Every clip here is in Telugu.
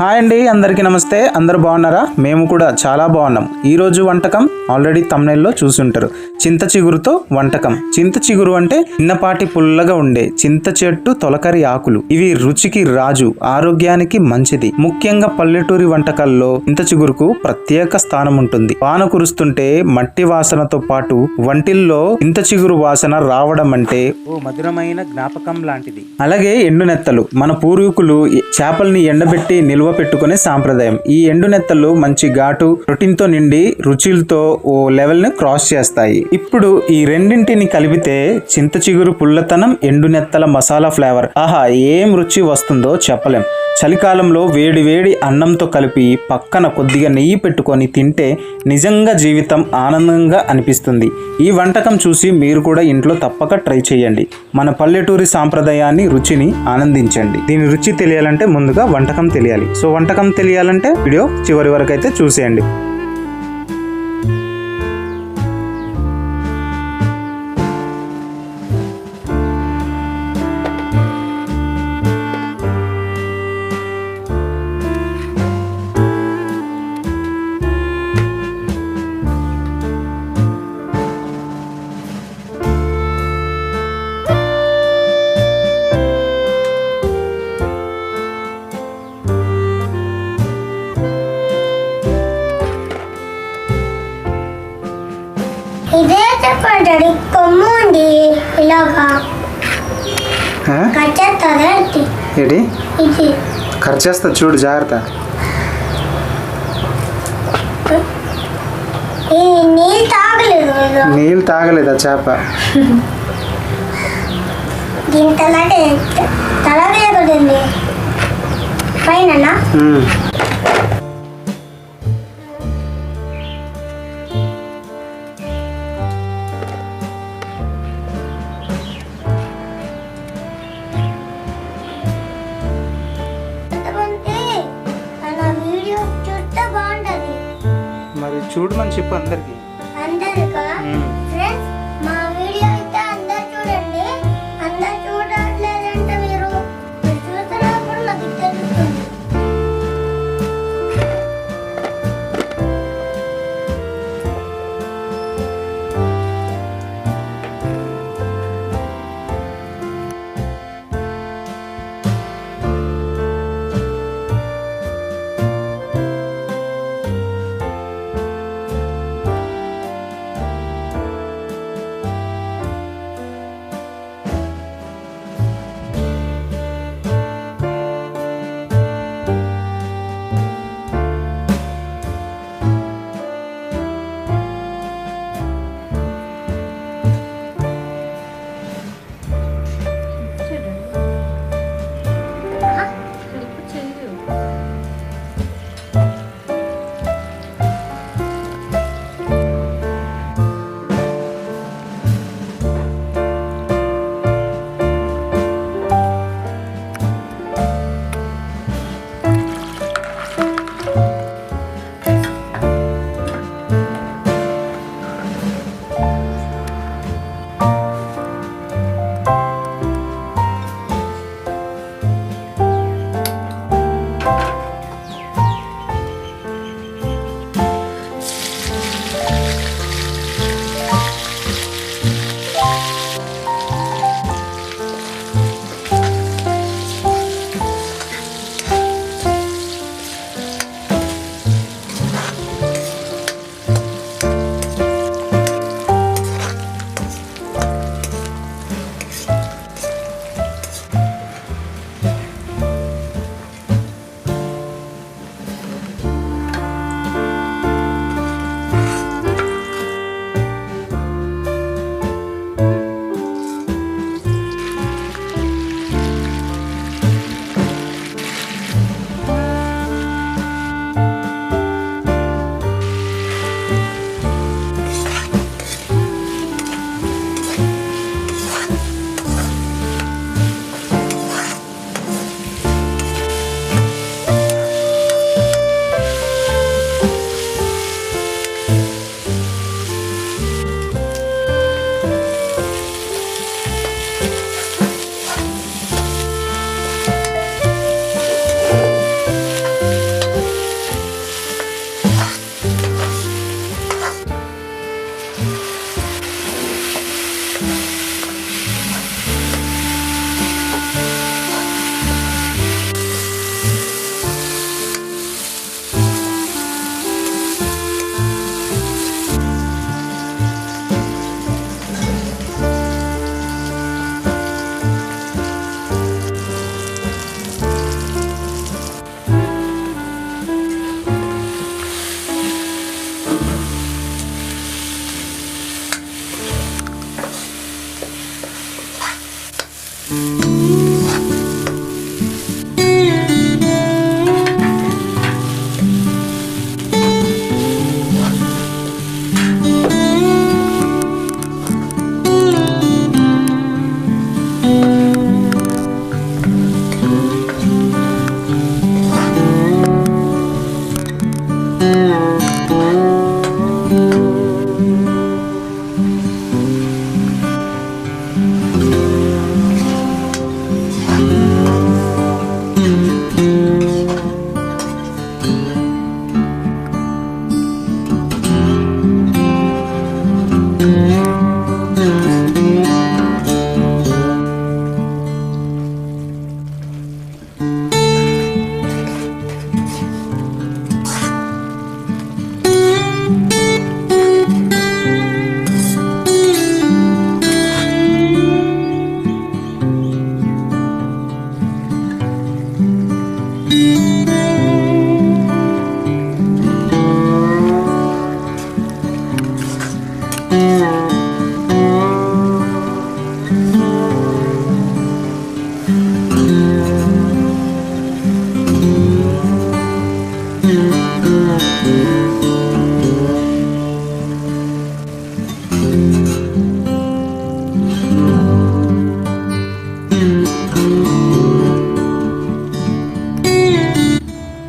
హాయ్ అండి, అందరికీ నమస్తే. అందరు బాగున్నారా? మేము కూడా చాలా బాగున్నాం. ఈరోజు వంటకం ఆల్రెడీ తమ్నెల్లో చూసుంటారు. చింత చిగురుతో వంటకం. చింత చిగురు అంటే చిన్నపాటి పుల్లగా ఉండే చింత చెట్టు తొలకరి ఆకులు. ఇవి రుచికి రాజు, ఆరోగ్యానికి మంచిది. ముఖ్యంగా పల్లెటూరి వంటకాల్లో చింత చిగురుకు ప్రత్యేక స్థానం ఉంటుంది. వాన కురుస్తుంటే మట్టి వాసనతో పాటు వంటిల్లో చింత చిగురు వాసన రావడం అంటే ఓ మధురమైన జ్ఞాపకం లాంటిది. అలాగే ఎండు నెత్తలు మన పూర్వీకులు చేపల్ని ఎండబెట్టి నిల్వ పెట్టుకునే సాంప్రదాయం. ఈ ఎండు నెత్తలు మంచి ఘాటు, ప్రోటీన్ తో నిండి రుచిలతో ఓ లెవెల్ ని క్రాస్ చేస్తాయి. ఇప్పుడు ఈ రెండింటిని కలిపితే చింత చిగురు పుల్లతనం, ఎండు నెత్తల మసాలా ఫ్లేవర్, ఆహా ఏం రుచి వస్తుందో చెప్పలేం. చలికాలంలో వేడి వేడి అన్నంతో కలిపి పక్కన కొద్దిగా నెయ్యి పెట్టుకొని తింటే నిజంగా జీవితం ఆనందంగా అనిపిస్తుంది. ఈ వంటకం చూసి మీరు కూడా ఇంట్లో తప్పక ట్రై చేయండి. మన పల్లెటూరి సాంప్రదాయాన్ని, రుచిని ఆనందించండి. దీని రుచి తెలియాలంటే ముందుగా వంటకం తెలియాలి. సో వంటకం తెలియాలంటే వీడియో చివరి వరకు అయితే చూసేయండి. ఇదే చెప్పండి, కొమ్ము ఉంది ఇలాగా కచ్చేస్తుందా ఏంటి ఇది ఖర్చేస్తా, చూడు జాగ్రత్త. నీళ్ళు తాగలేదు. నీళ్ళు తాగలేదా చేప? దీని తలగే కదండి పైన. మరి చూడమని చెప్పు అందరికి. ఫ్రెండ్స్, మా వీడియో అయితే అందరు చూడండి. అందరు చూడట్లేదంటే మీరు చూస్తున్నప్పుడు నాకు తెలుస్తుంది.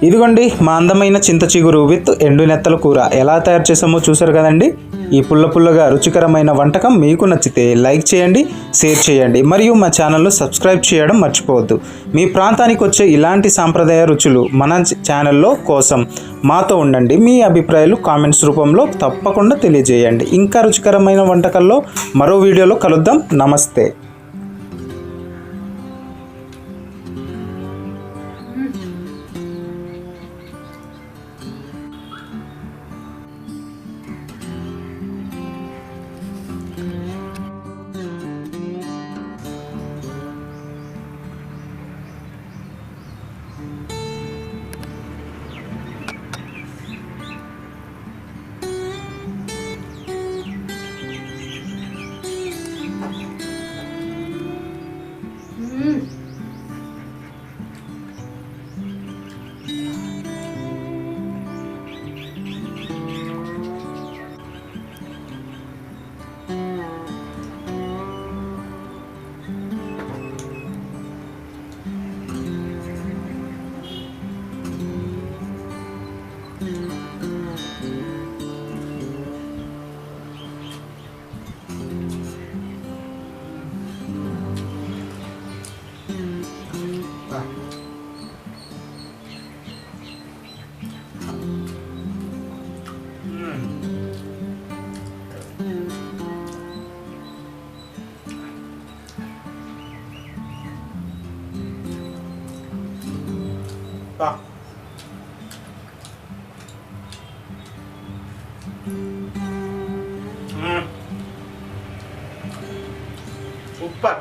ఇదిగోండి మా అందమైన చింత చిగురు విత్ ఎండు నెత్తల కూర ఎలా తయారు చేసామో చూసారు కదండి. ఈ పుల్లగా రుచికరమైన వంటకం మీకు నచ్చితే లైక్ చేయండి, షేర్ చేయండి మరియు మా ఛానల్ను సబ్స్క్రైబ్ చేయడం మర్చిపోవద్దు. మీ ప్రాంతానికి వచ్చే ఇలాంటి సాంప్రదాయ రుచులు మన ఛానల్లో కోసం మాతో ఉండండి. మీ అభిప్రాయాలు కామెంట్స్ రూపంలో తప్పకుండా తెలియజేయండి. ఇంకా రుచికరమైన వంటకాల్లో మరో వీడియోలో కలుద్దాం. నమస్తే. సూపర్.